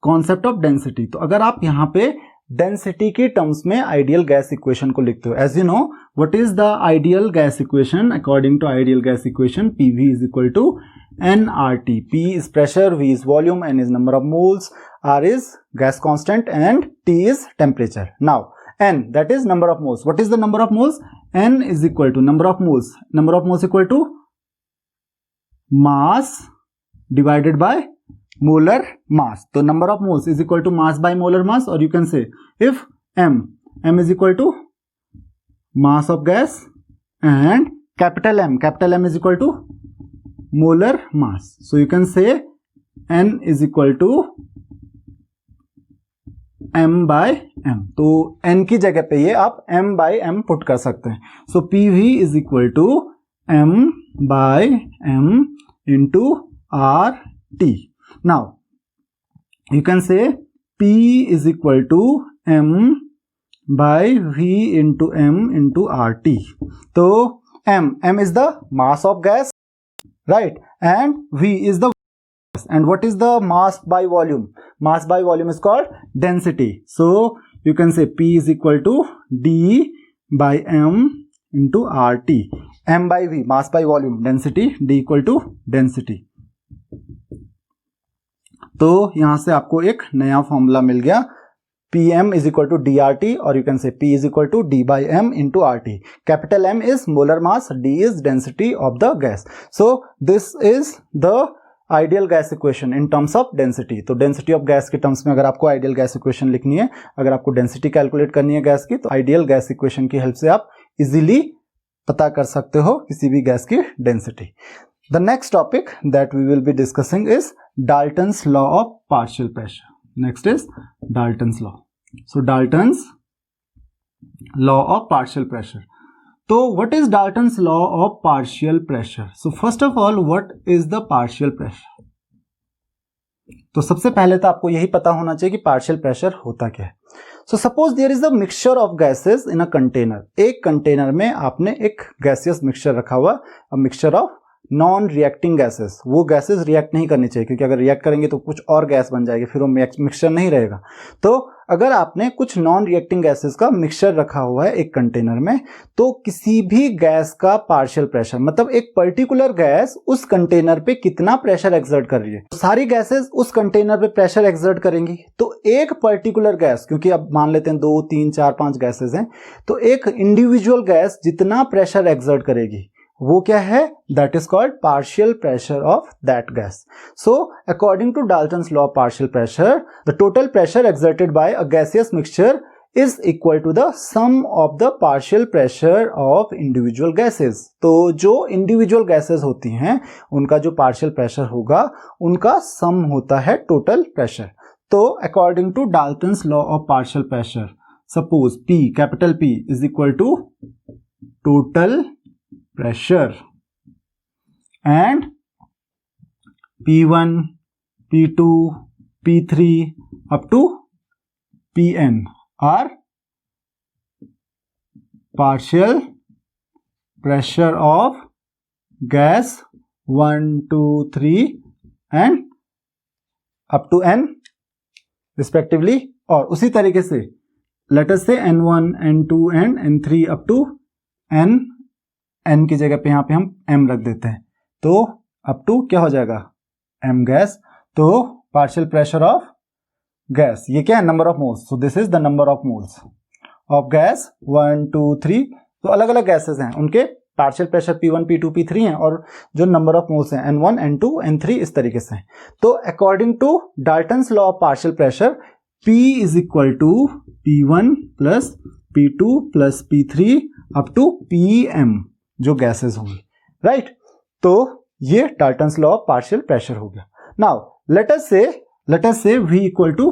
concept of density. तो अगर आप यहाँ पे डेंसिटी के टर्म्स में आइडियल गैस इक्वेशन को लिखते हो, as you know what is the ideal gas equation, according to ideal gas equation PV is equal to nRT. P is pressure, V is volume, N is number of moles, R is gas constant and T is temperature. Now N, that is number of moles. What is the number of moles? N is equal to number of moles. Number of moles equal to mass divided by molar mass. So number of moles is equal to mass by molar mass, or you can say if M is equal to mass of gas and capital M is equal to molar mass. So you can say N is equal to M by M. तो N की जगह पे ये आप M by M put कर सकते हैं. So PV is equal to M by M into RT. Now you can say P is equal to M by V into M into RT. तो M is the mass of gas, right, and V is the gas. And what is the mass by volume? Mass by volume is called density. So you can say P is equal to D by M into RT. M by V, mass by volume, density, D equal to density. तो यहां से आपको एक नया formula मिल गया, Pm is equal to DRT, or you can say P is equal to D by M into RT. Capital M is molar mass, D is density of the gas. So this is the ideal gas equation in terms of density. तो density of gas के terms में अगर आपको ideal gas equation लिखनी है, अगर आपको density calculate करनी है गैस की, तो ideal gas equation की help से आप easily पता कर सकते हो किसी भी गैस की density. The next topic that we will be discussing is Dalton's law of partial pressure. Next is Dalton's law. So Dalton's law of partial pressure. So what is Dalton's law of partial pressure? So first of all, what is the partial pressure? तो सबसे पहले तो आपको यही पता होना चाहिए कि partial pressure होता क्या है. So suppose there is a mixture of gases in a container. एक कंटेनर में आपने एक gaseous mixture रखा हुआ, a mixture of non reacting gases, वो गैसेस रिएक्ट नहीं करनी चाहिए, क्योंकि अगर रिएक्ट करेंगे तो कुछ और गैस बन जाएगी, फिर वो मिक्सचर नहीं रहेगा। तो अगर आपने कुछ नॉन रिएक्टिंग गैसेस का मिक्सचर रखा हुआ है एक कंटेनर में, तो किसी भी गैस का पार्शियल प्रेशर, मतलब एक पर्टिकुलर गैस उस कंटेनर पे कितना प्रेशर एक्सर्ट कर रही है, सारी गैसेस उस कंटेनर पे प्रेशर एक्सर्ट करेंगी। तो एक पर्टिकुलर गैस, क्योंकि अब मान लेते हैं 2, 3, 4, 5 गैसेस हैं, तो एक इंडिविजुअल गैस जितना प्रेशर एक्सर्ट करेगी वो क्या है, that is called partial pressure of that gas. So according to Dalton's law of partial pressure, the total pressure exerted by a gaseous mixture is equal to the sum of the partial pressure of individual gases। तो जो individual gases होती हैं उनका जो partial pressure होगा उनका sum होता है total pressure। तो according to Dalton's law of partial pressure, suppose P, capital P is equal to total pressure and P1, P2, P3 up to Pn are partial pressure of gas 1, 2, 3 and up to n respectively। और उसी तरीके से let us say n1, n2 and n3 up to n की जगह पे यहाँ पे हम m रख देते हैं, तो up to क्या हो जाएगा, m गैस। तो पार्शियल प्रेशर ऑफ गैस, ये क्या है, number of moles. So this is the number of moles of gas 1, 2, 3। तो अलग अलग गैसेस हैं, उनके partial pressure P1, P2, P3 हैं, और जो नंबर ऑफ मोल्स हैं N1, N2, N3 इस तरीके से हैं। तो according to Dalton's law of partial pressure, P is equal to P1 plus P2 plus P3 up to PM जो गैसेस होंगी, राइट। तो ये Dalton's law of partial pressure हो गया। नाउ लेट अस से V equal to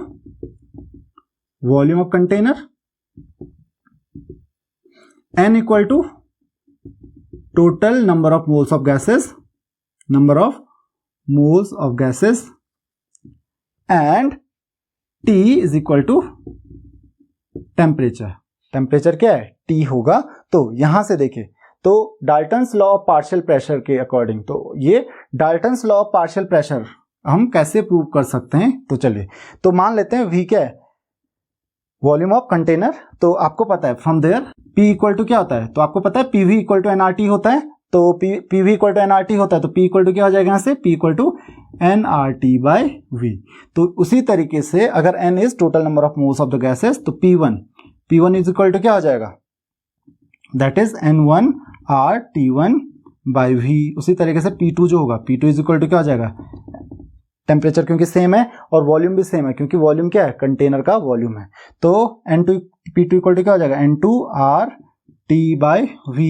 volume of container, N equal to total number of moles of gases, and T is equal to temperature। Temperature क्या है, T होगा। तो यहां से देखिए, तो Dalton's law of partial pressure के अकॉर्डिंग, तो ये Dalton's law of partial pressure हम कैसे प्रूव कर सकते हैं, तो चलिए, तो मान लेते हैं V क्या है, वॉल्यूम ऑफ कंटेनर। तो आपको पता है from there P equal to क्या होता है, तो आपको पता है PV इक्वल टू nRT होता है। तो PV इक्वल टू nRT होता है, तो P इक्वल टू क्या हो जाएगा यहाँ से, P equal to nRT by V। तो उसी तरीके से अगर N is total number of moles of the gases, तो P1 इज इक्वल टू क्या हो जाएगा, that is N1 RT1 bye V। उसी तरीके से P2 जो होगा, P2 इज इक्वल टू क्या हो जाएगा, टेम्परेचर क्योंकि सेम है और वॉल्यूम भी सेम है, क्योंकि वॉल्यूम क्या है, कंटेनर का वॉल्यूम है। तो P2 इक्वल टू क्या हो जाएगा, N2 RT by V।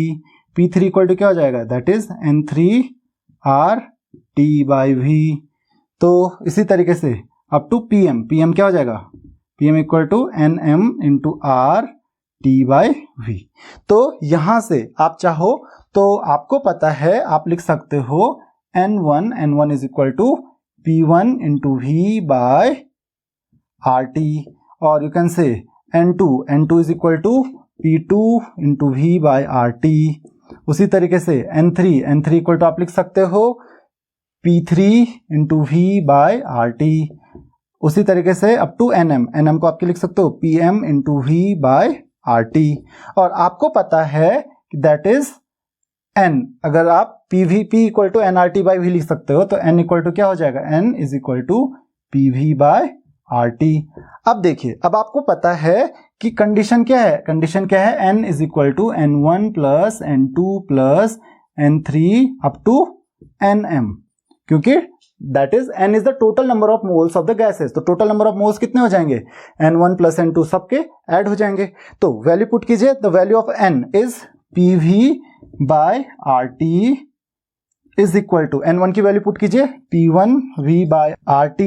P3 equal to क्या हो जाएगा, that is N3 RT by V। तो इसी तरीके से अप टू PM क्या हो जाएगा, PM equal to NM into RT by V। तो यहां से आप चाहो तो आपको पता है, आप लिख सकते हो N1 is equal to P1 into V by RT, और you can say N2 is equal to P2 into V by RT। उसी तरीके से N3 इक्वल टू आप लिख सकते हो P3 into V by RT। उसी तरीके से अप टू NM को आपके लिख सकते हो PM into V by RT। और आपको पता है कि दैट इज N, अगर आप P equal to NRT by V लिख सकते हो, तो N इक्वल टू क्या हो जाएगा, N is equal to PV by RT। अब देखिए, अब आपको पता है कि कंडीशन क्या है, N is equal to N1 plus N2 plus N3 up to NM, क्योंकि that is N is the total number of moles of the gases. तो टोटल नंबर ऑफ मोल्स कितने हो जाएंगे, N1 प्लस N2 सबके add हो जाएंगे। तो value put कीजिए, the value of N is PV by RT is equal to, N1 की वैल्यू पुट कीजिए P1 V by RT,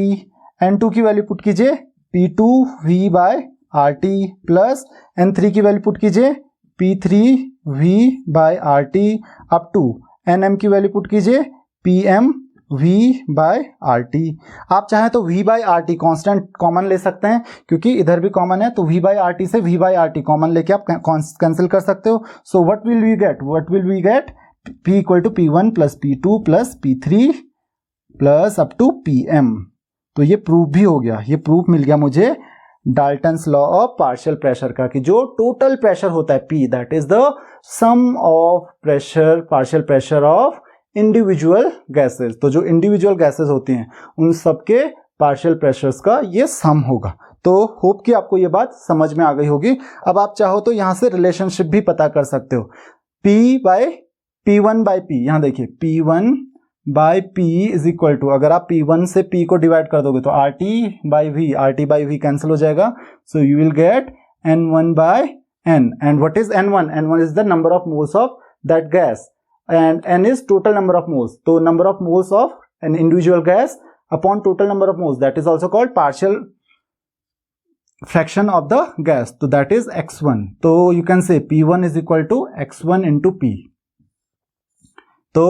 N2 की वैल्यू पुट कीजिए P2 V by RT plus N3 की वैल्यू पुट कीजिए P3 V by RT up to NM की value put कीजिए PM V by RT। आप चाहें तो V by RT constant common ले सकते हैं, क्योंकि इधर भी कॉमन है, तो V बाय RT से V बाय RT कॉमन लेके आप कैंसिल कर सकते हो। So what will we get, P equal to P1 plus P2 plus P3 plus up to PM। तो ये प्रूफ भी हो गया, ये प्रूफ मिल गया मुझे Dalton's law of partial pressure का, कि जो टोटल प्रेशर होता है P, that is the sum of pressure, partial pressure of individual gases. तो जो इंडिविजुअल गैसेस होती हैं उन सबके पार्शियल प्रेशर्स का ये सम होगा। तो होप कि आपको ये बात समझ में आ गई होगी। अब आप चाहो तो यहां से रिलेशनशिप भी पता कर सकते हो, P1 बाई P। यहां देखिए P1 by P is equal to, अगर आप P1 से P को डिवाइड कर दोगे तो RT बाई V कैंसिल हो जाएगा। So you will get N1 by N। And what is N1? N1 is the number of moles of that gas and N is total number of moles. तो number of moles of an individual gas upon total number of moles, that is also called partial fraction of the gas. तो that is X1. तो you can say P1 is equal to X1 into P। तो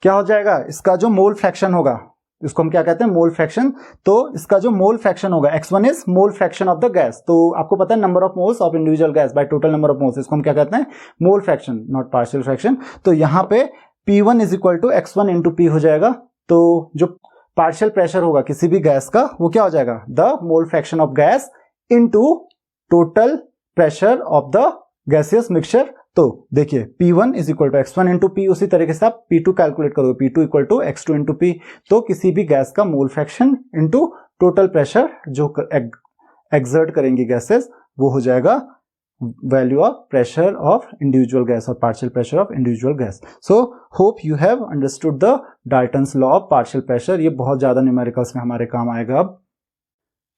क्या हो जाएगा, इसका जो मोल fraction होगा, इसको हम क्या कहते हैं, मोल फ्रैक्शन। तो इसका जो मोल फ्रैक्शन होगा, X1 is mole fraction of the gas. तो आपको पता है number of moles of individual gas by total number of moles, इसको हम क्या कहते हैं, mole fraction, not partial fraction. तो यहां पे P1 is equal to X1 into P हो जाएगा। तो जो पार्शियल प्रेशर होगा किसी भी गैस का, वो क्या हो जाएगा, the mole fraction of gas into total pressure of the gaseous mixture. तो देखिए P1 is equal to X1 into P, उसी तरीके से आप P2 कैलकुलेट करोगे, P2 equal to X2 into P। तो किसी भी गैस का mole fraction into total pressure जो एक्सर्ट करेंगी गैसेस, वो हो जाएगा value of pressure of individual gas और partial pressure of individual gas. So hope you have understood the Dalton's law of partial pressure. ये बहुत ज्यादा न्यूमेरिकल्स में हमारे काम आएगा। अब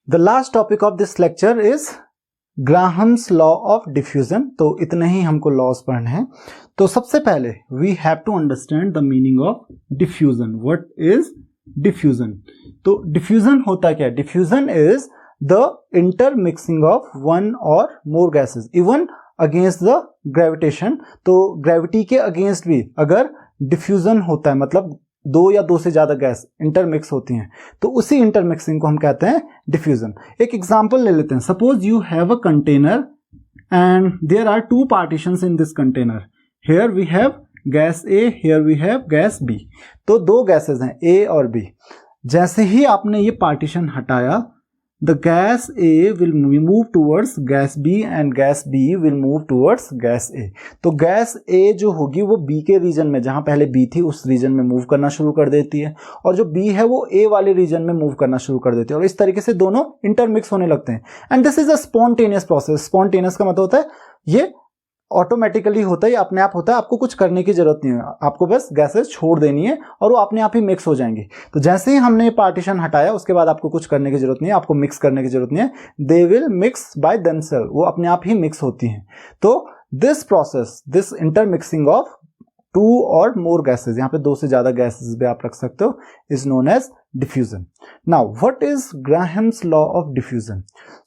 the last topic of this lecture is Graham's law of diffusion. तो इतने ही हमको लॉस पढ़ने हैं। तो सबसे पहले we have to understand the meaning of diffusion. What is diffusion? तो डिफ्यूजन होता क्या है? Diffusion is the intermixing of one और more gases even against the gravitation. तो ग्रेविटी के अगेंस्ट भी अगर डिफ्यूजन होता है, मतलब दो या दो से ज्यादा गैस इंटरमिक्स होती हैं, तो उसी इंटरमिक्सिंग को हम कहते हैं डिफ्यूजन। एक एग्जांपल ले लेते हैं। Suppose you have a container and there are two partitions in this container. Here we have gas A, here we have gas B. तो दो गैसेस हैं ए और बी। जैसे ही आपने ये पार्टीशन हटाया, the gas A will move towards gas B and gas B will move towards gas A। तो gas A जो होगी वो B के रीजन में, जहां पहले B थी उस रीजन में मूव करना शुरू कर देती है, और जो B है वो A वाले रीजन में मूव करना शुरू कर देती है, और इस तरीके से दोनों इंटरमिक्स होने लगते हैं। And this is a spontaneous process. Spontaneous का मतलब होता है ये ऑटोमेटिकली होता है, अपने आप होता है, आपको कुछ करने की जरूरत नहीं है, आपको बस गैसेस छोड़ देनी है और वो अपने आप ही मिक्स हो जाएंगी। तो जैसे ही हमने पार्टीशन हटाया उसके बाद आपको कुछ करने की जरूरत नहीं है, आपको मिक्स करने की जरूरत नहीं है। They will mix by themselves, वो अपने आप ही मिक्स होती हैं। तो this process, this intermixing of two or more gases, यहाँ पे दो से ज्यादा गैसेस भी आप रख सकते हो, is known as diffusion. Now, what is Graham's law of diffusion?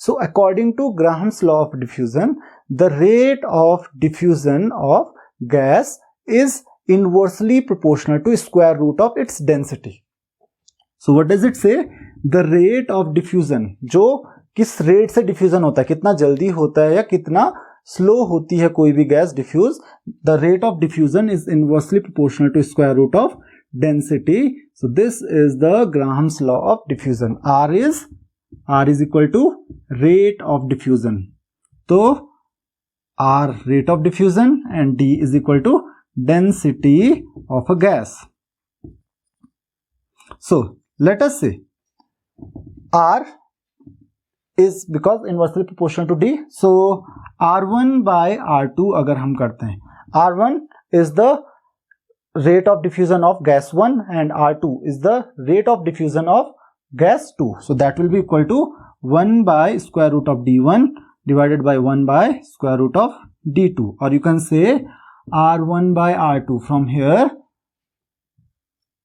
So, according to Graham's law of diffusion, the rate of diffusion of gas is inversely proportional to square root of its density. So, what does it say? The rate of diffusion, जो किस rate से diffusion होता है, कितना जल्दी होता है या कितना स्लो होती है कोई भी gas diffuse, the rate of diffusion is inversely proportional to square root of density. So this is the Graham's law of diffusion. R is equal to rate of diffusion. So R rate of diffusion and D is equal to density of a gas. So let us say R is because inversely proportional to D. So R1 by R2 अगर हम करते हैं, R1 is the rate of diffusion of gas 1 and R2 is the rate of diffusion of gas 2. So that will be equal to 1 by square root of D1 divided by 1 by square root of D2, or you can say R1 by R2 from here,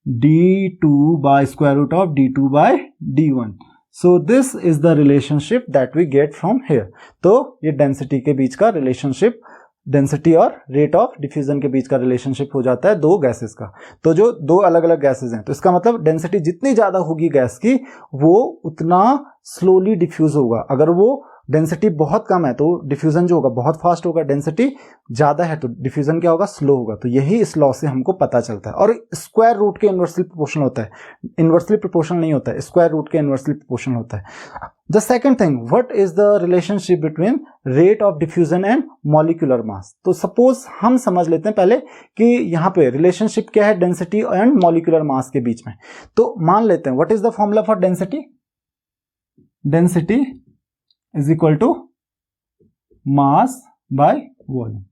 D2 by square root of D2 by D1. So this is the relationship that we get from here. तो ये density के बीच का relationship, density और rate of diffusion के बीच का relationship हो जाता है दो गैसेस का। तो जो दो अलग अलग गैसेस हैं, तो इसका मतलब डेंसिटी जितनी ज्यादा होगी गैस की, वो उतना स्लोली डिफ्यूज होगा। अगर वो डेंसिटी बहुत कम है तो डिफ्यूजन जो होगा बहुत फास्ट होगा, डेंसिटी ज्यादा है तो डिफ्यूजन क्या होगा, स्लो होगा। तो यही इस लॉ से हमको पता चलता है। और स्क्वायर रूट के इन्वर्सली प्रोपोर्शनल होता है, इन्वर्सली प्रोपोर्शनल नहीं होता है, स्क्वायर रूट के इन्वर्सली प्रोपोर्शनल होता है। The second thing, what is the relationship between rate of diffusion and molecular mass. तो सपोज हम समझ लेते हैं पहले कि यहाँ पे रिलेशनशिप क्या है डेंसिटी एंड मॉलिक्यूलर मास के बीच में। तो मान लेते हैं what is the formula for density, density is equal to mass by volume,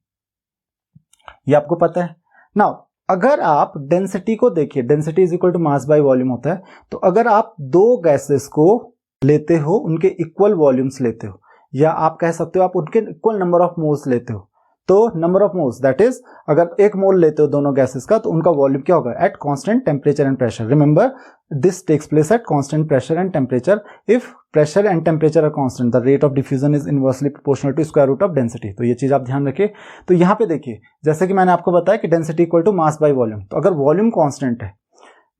ये आपको पता है। नाउ अगर आप डेंसिटी को देखिए, density is equal to mass by volume होता है। तो अगर आप दो गैसेस को लेते हो, उनके इक्वल वॉल्यूम्स लेते हो, या आप कह सकते हो आप उनके इक्वल नंबर ऑफ मोल्स लेते हो, तो number of moles that is अगर एक मोल लेते हो दोनों गैसेस का तो उनका वॉल्यूम क्या होगा at constant temperature and pressure. Remember this takes place at constant pressure and temperature. If pressure and temperature are constant the rate of diffusion is inversely proportional to square root of density. तो ये चीज आप ध्यान रखिए। तो यहाँ पे देखिए जैसे कि मैंने आपको बताया कि density equal to mass by volume. तो अगर वॉल्यूम कांस्टेंट है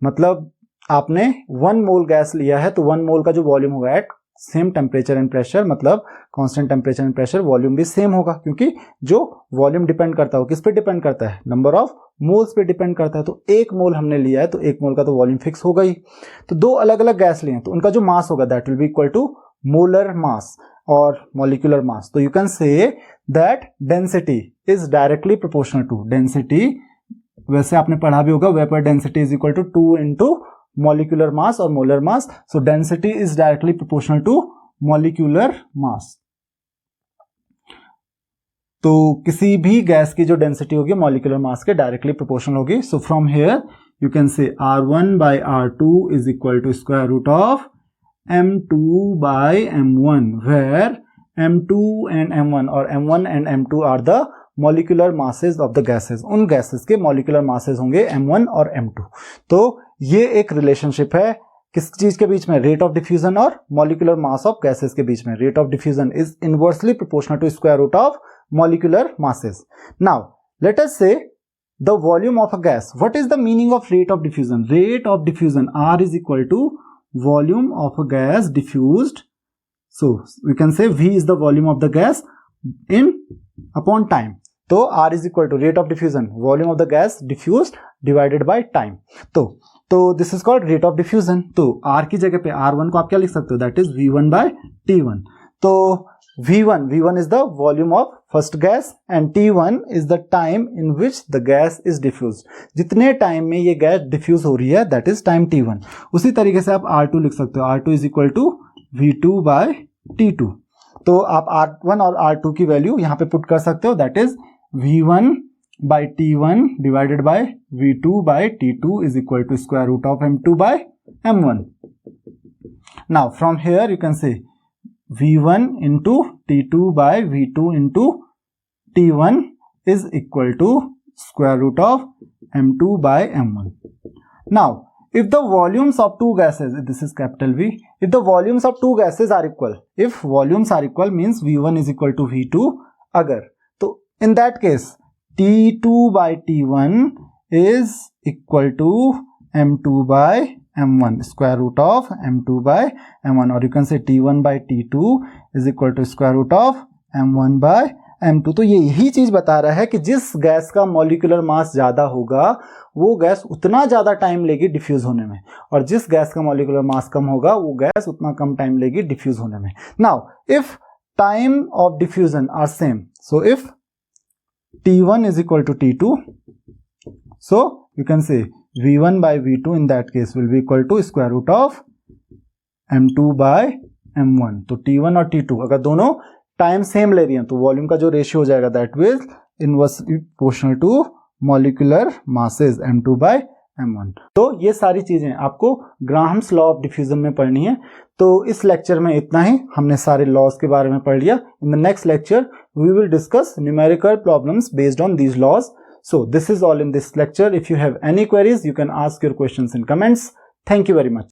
मतलब आपने 1 मोल गैस लिया है तो 1 मोल का जो वॉल्यूम होगा at same temperature and pressure, मतलब constant temperature and pressure, volume भी सेम होगा, क्योंकि जो वॉल्यूम डिपेंड करता है किस पे डिपेंड करता है, नंबर ऑफ मोल्स पे डिपेंड करता है। तो 1 मोल हमने लिया है तो 1 मोल का तो वॉल्यूम फिक्स होगा ही। तो दो अलग अलग गैस लिए हैं तो उनका जो मास होगा that will be equal to molar mass or molecular mass. तो you can say that density is directly proportional to, density वैसे आपने पढ़ा भी होगा, vapour density is equal to 2 into molecular mass or molar mass. So density is directly proportional to molecular mass. तो किसी भी gas की जो डेंसिटी होगी मॉलिक्यूलर मास के डायरेक्टली प्रोपोर्शनल होगी। So from here you can से R1 by R2 is equal to square root of M2 by M1, where M2 and M1 or M1 and M2 are the molecular masses of the gases. उन gases के molecular masses होंगे M1 और M2। तो ये एक relationship है किस चीज के बीच में, रेट ऑफ डिफ्यूजन और मॉलिक्यूलर मास ऑफ गैसेस के बीच में। Rate of diffusion is inversely proportional to square root of molecular masses. Now let us say the volume of a gas. What is the meaning of rate of diffusion? Rate of diffusion R is equal to volume of a gas diffused. So we can say V is the volume of the gas in upon time. तो R is equal to rate of diffusion, volume of the gas diffused divided by time. तो this is called rate of diffusion. तो R की जगह पे R1 को आप क्या लिख सकते हो, that is V1 bye T1। तो V1 is the volume of first gas and T1 is the time in which the gas is diffuse. जितने टाइम में ये गैस डिफ्यूज हो रही है दैट इज टाइम T1। उसी तरीके से आप R2 लिख सकते हो, R2 is equal to V2 bye T2। तो आप R1 और R2 की वैल्यू यहां पे पुट कर सकते हो, that is V1 by T1 divided by V2 by T2 is equal to square root of M2 by M1. Now from here you can say V1 into T2 by V2 into T1 is equal to square root of M2 by M1. Now if the volumes of two gases, this is capital V, if the volumes of two gases are equal, if volumes are equal means V1 is equal to V2, अगर तो in that case T2 by T1 is equal to M2 by M1, square root of M2 by M1, or you can say T1 by T2 is equal to square root of M1 by M2। तो ये यही चीज बता रहा है कि जिस gas का मॉलिक्यूलर मास ज्यादा होगा वो गैस उतना ज्यादा टाइम लेगी डिफ्यूज होने में, और जिस गैस का मॉलिक्यूलर मास कम होगा वो गैस उतना कम टाइम लेगी डिफ्यूज होने में। Now if time of diffusion are same, so if T1 is equal to T2, so you can say V1 by V2 in that case will be equal to square root of M2 by M1। तो T1 और T2 अगर दोनों time same ले रही हैं तो volume का जो रेशियो हो जाएगा that will inversely proportional to molecular masses M2 by M1। तो ये सारी चीजें आपको ग्राहम्स लॉ ऑफ डिफ्यूजन में पढ़नी है। तो इस लेक्चर में इतना ही, हमने सारे लॉज के बारे में पढ़ लिया। In the next lecture we will discuss numerical problems based on these laws. So this is all in this lecture. If you have any queries you can ask your questions in comments. Thank you very much.